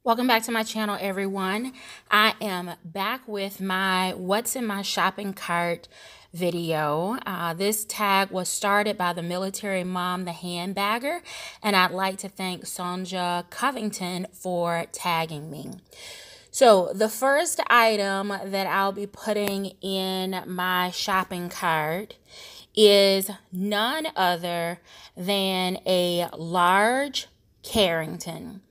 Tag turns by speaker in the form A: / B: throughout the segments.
A: Welcome back to my channel, everyone. I am back with my What's in My Shopping Cart video. This tag was started by the military mom, the handbagger, and I'd like to thank Sonja Covington for tagging me. So the first item that I'll be putting in my shopping cart is none other than a large Carrington.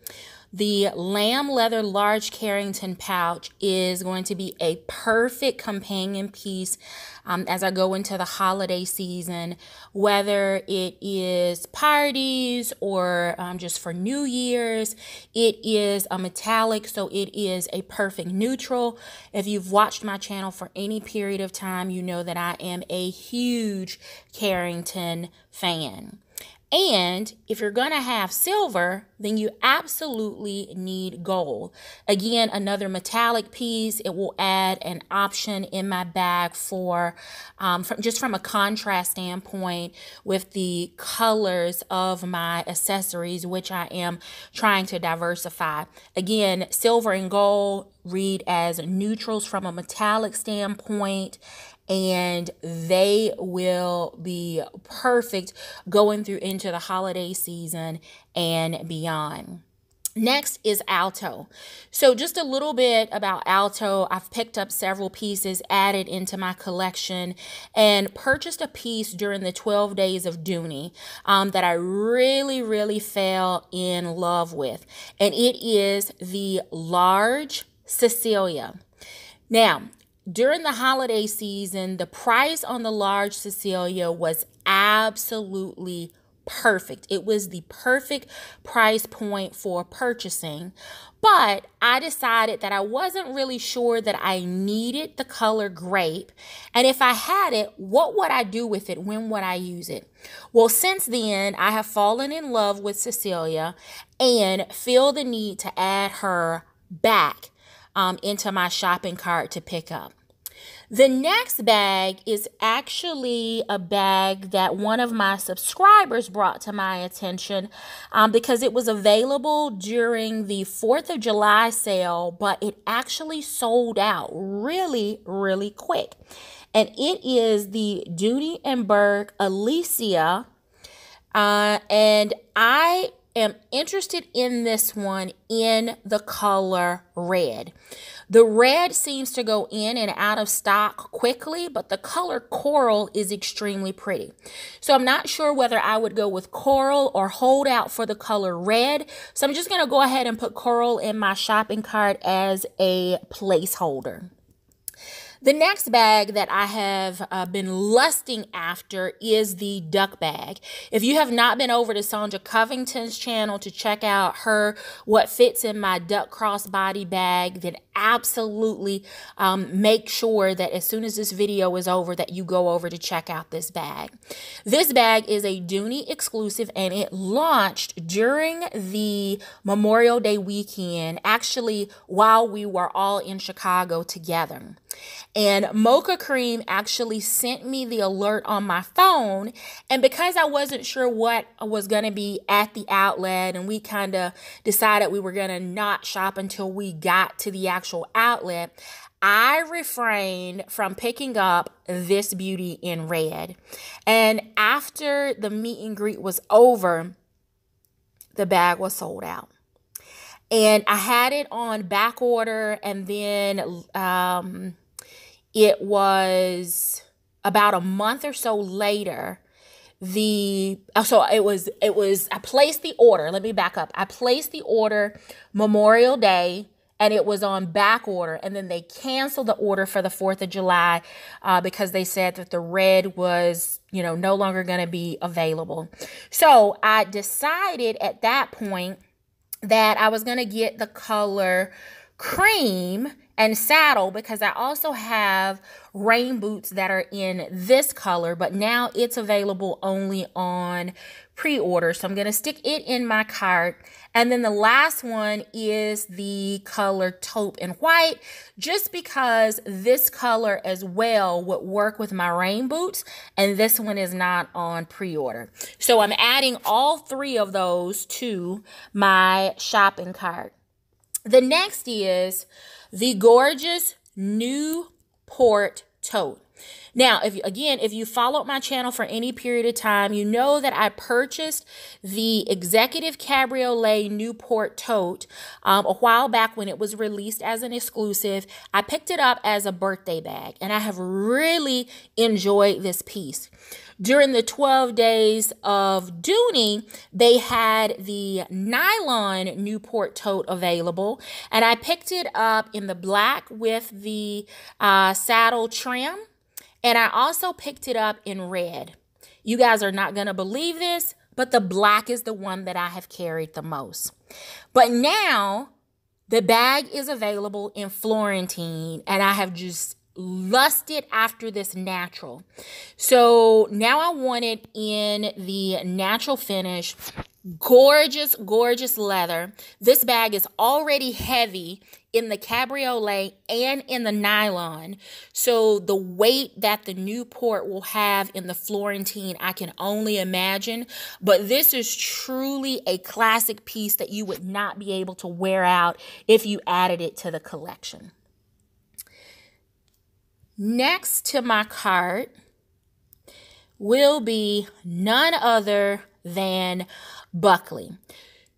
A: The lamb leather large Carrington pouch is going to be a perfect companion piece as I go into the holiday season, whether it is parties or just for New Year's. It is a metallic, so it is a perfect neutral. If you've watched my channel for any period of time, you know that I am a huge Carrington fan. And if you're going to have silver, then you absolutely need gold. Again, another metallic piece. It will add an option in my bag for, from a contrast standpoint with the colors of my accessories, which I am trying to diversify. Again, silver and gold read as neutrals from a metallic standpoint, and they will be perfect going through into the holiday season and beyond. Next is Alto. So just a little bit about Alto. I've picked up several pieces, added into my collection, and purchased a piece during the 12 days of Dooney that I really fell in love with. And it is the large Cecilia. Now, during the holiday season, the price on the large Cecilia was absolutely perfect. It was the perfect price point for purchasing, but I decided that I wasn't really sure that I needed the color grape, and if I had it, what would I do with it? When would I use it? Well, since then, I have fallen in love with Cecilia and feel the need to add her back into my shopping cart to pick up. The next bag is actually a bag that one of my subscribers brought to my attention because it was available during the 4th of July sale, but it actually sold out really quick. And it is the Dooney and Bourke Alicia, and I am interested in this one in the color red. The red seems to go in and out of stock quickly, but the color coral is extremely pretty. So I'm not sure whether I would go with coral or hold out for the color red. So I'm just going to go ahead and put coral in my shopping cart as a placeholder. The next bag that I have been lusting after is the duck bag. If you have not been over to Sonja Covington's channel to check out her what fits in my duck crossbody bag, then absolutely make sure that as soon as this video is over that you go over to check out this bag. This bag is a Dooney exclusive, and it launched during the Memorial Day weekend, actually while we were all in Chicago together. And Mocha Cream actually sent me the alert on my phone. And because I wasn't sure what was going to be at the outlet, and we kind of decided we were going to not shop until we got to the actual outlet, I refrained from picking up this beauty in red. And after the meet and greet was over, the bag was sold out. And I had it on back order, and then it was about a month or so later. I placed the order. Let me back up. I placed the order Memorial Day, and it was on back order. And then they canceled the order for the 4th of July because they said that the red was, no longer going to be available. So I decided at that point that I was going to get the color cream and saddle, because I also have rain boots that are in this color, but now it's available only on pre-order. So I'm going to stick it in my cart. And then the last one is the color taupe and white, just because this color as well would work with my rain boots, and this one is not on pre-order. So I'm adding all three of those to my shopping cart. The next is the gorgeous Newport tote. Now, if you followed my channel for any period of time, you know that I purchased the Executive Cabriolet Newport tote a while back when it was released as an exclusive. I picked it up as a birthday bag, and I have really enjoyed this piece. During the 12 days of Dooney, they had the nylon Newport tote available, and I picked it up in the black with the saddle trim, and I also picked it up in red. You guys are not going to believe this, but the black is the one that I have carried the most. But now the bag is available in Florentine, and I have just lusted after this natural. So now I want it in the natural finish. Gorgeous, gorgeous leather. This bag is already heavy in the cabriolet and in the nylon. So the weight that the Newport will have in the Florentine, I can only imagine. But this is truly a classic piece that you would not be able to wear out if you added it to the collection. Next to my cart will be none other than Buckley.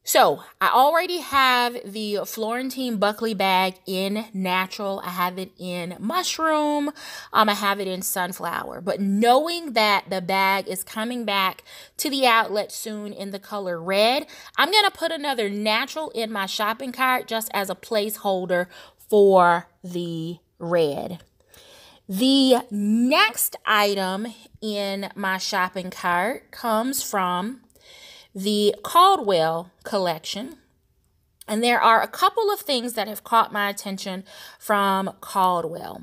A: So I already have the Florentine Buckley bag in natural. I have it in mushroom. I have it in sunflower. But knowing that the bag is coming back to the outlet soon in the color red, I'm going to put another natural in my shopping cart just as a placeholder for the red. The next item in my shopping cart comes from the Caldwell collection. And there are a couple of things that have caught my attention from Caldwell.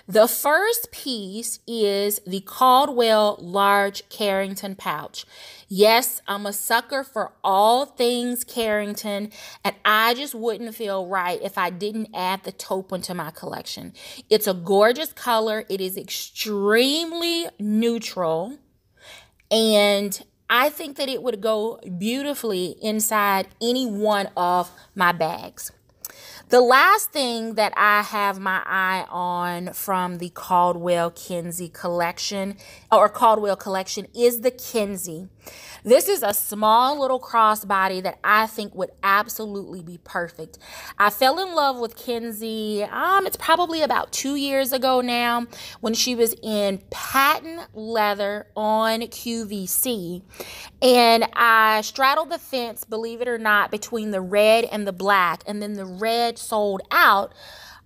A: The first piece is the Caldwell large Carrington pouch. Yes, I'm a sucker for all things Carrington, and I just wouldn't feel right if I didn't add the taupe into my collection. It's a gorgeous color. It is extremely neutral, and I think that it would go beautifully inside any one of my bags. The last thing that I have my eye on from the Caldwell Kinsey collection, or Caldwell collection, is the Kinsey. This is a small little crossbody that I think would absolutely be perfect. I fell in love with Kinsey, it's probably about 2 years ago now, when she was in patent leather on QVC. And I straddled the fence, believe it or not, between the red and the black, and then the red sold out.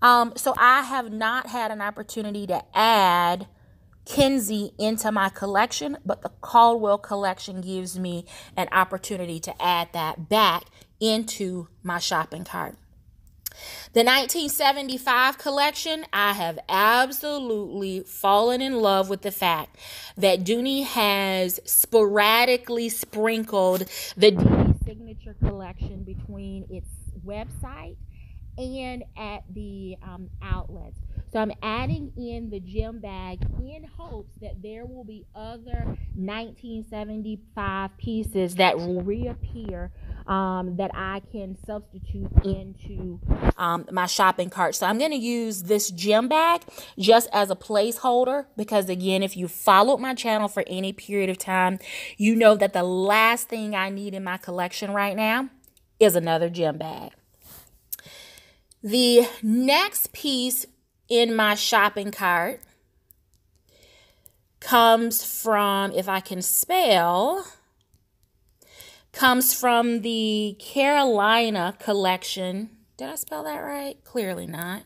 A: So I have not had an opportunity to add Kinsey into my collection, but the Caldwell collection gives me an opportunity to add that back into my shopping cart. The 1975 collection, I have absolutely fallen in love with the fact that Dooney has sporadically sprinkled the Dooney Signature collection between its website and at the outlets. So I'm adding in the gem bag in hopes that there will be other 1975 pieces that will reappear that I can substitute into my shopping cart. So I'm going to use this gem bag just as a placeholder because, again, if you followed my channel for any period of time, you know that the last thing I need in my collection right now is another gem bag. The next piece in my shopping cart comes from, if I can spell, comes from the Carolina collection. Did I spell that right? Clearly not.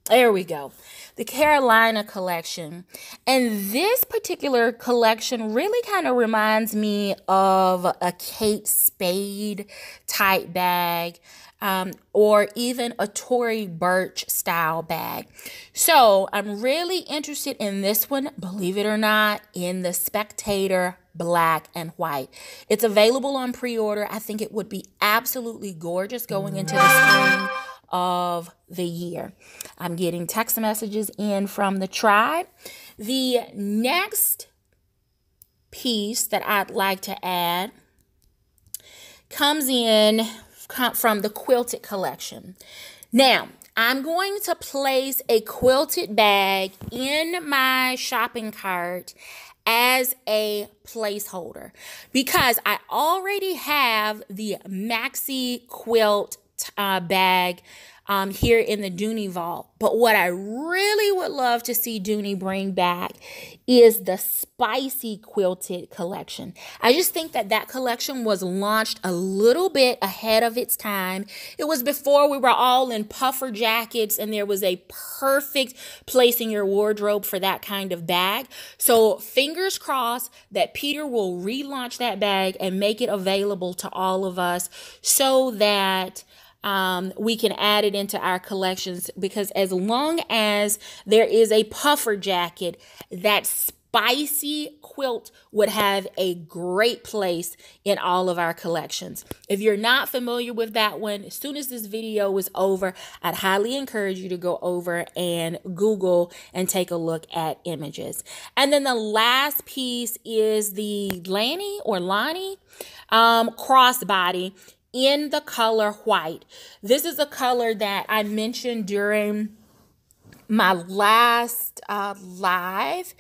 A: There we go. The Carolina collection. And this particular collection really kind of reminds me of a Kate Spade type bag, or even a Tory Burch style bag. So I'm really interested in this one, believe it or not, in the Spectator black and white. It's available on pre-order. I think it would be absolutely gorgeous going into the spring of the year. I'm getting text messages in from the tribe. The next piece that I'd like to add comes from the Quilted Collection. Now, I'm going to place a quilted bag in my shopping cart as a placeholder because I already have the maxi quilt bag here in the Dooney vault. But what I really would love to see Dooney bring back is the spicy quilted collection. I just think that collection was launched a little bit ahead of its time. It was before we were all in puffer jackets and there was a perfect place in your wardrobe for that kind of bag. So fingers crossed that Peter will relaunch that bag and make it available to all of us so that we can add it into our collections, because as long as there is a puffer jacket, that spicy quilt would have a great place in all of our collections. If you're not familiar with that one, as soon as this video is over, I'd highly encourage you to go over and Google and take a look at images. And then the last piece is the Blaney or Lonnie crossbody in the color white. This is a color that I mentioned during my last live,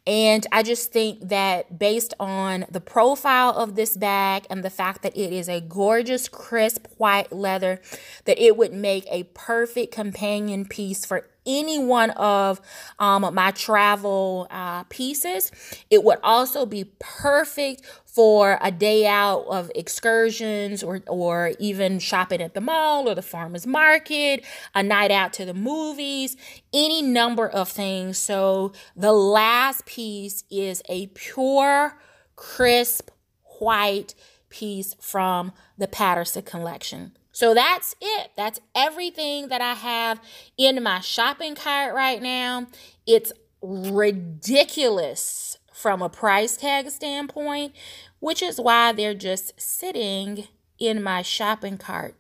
A: and I just think that based on the profile of this bag and the fact that it is a gorgeous crisp white leather, that it would make a perfect companion piece for any one of my travel pieces. It would also be perfect for a day out of excursions or even shopping at the mall or the farmer's market, a night out to the movies, any number of things. So the last piece is a pure, crisp, white piece from the Patterson collection. So that's it. That's everything that I have in my shopping cart right now. It's ridiculous from a price tag standpoint, which is why they're just sitting in my shopping cart.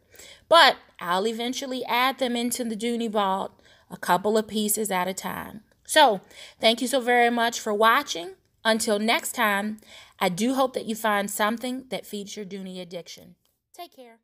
A: But I'll eventually add them into the Dooney vault, a couple of pieces at a time. So thank you so very much for watching. Until next time, I do hope that you find something that feeds your Dooney addiction. Take care.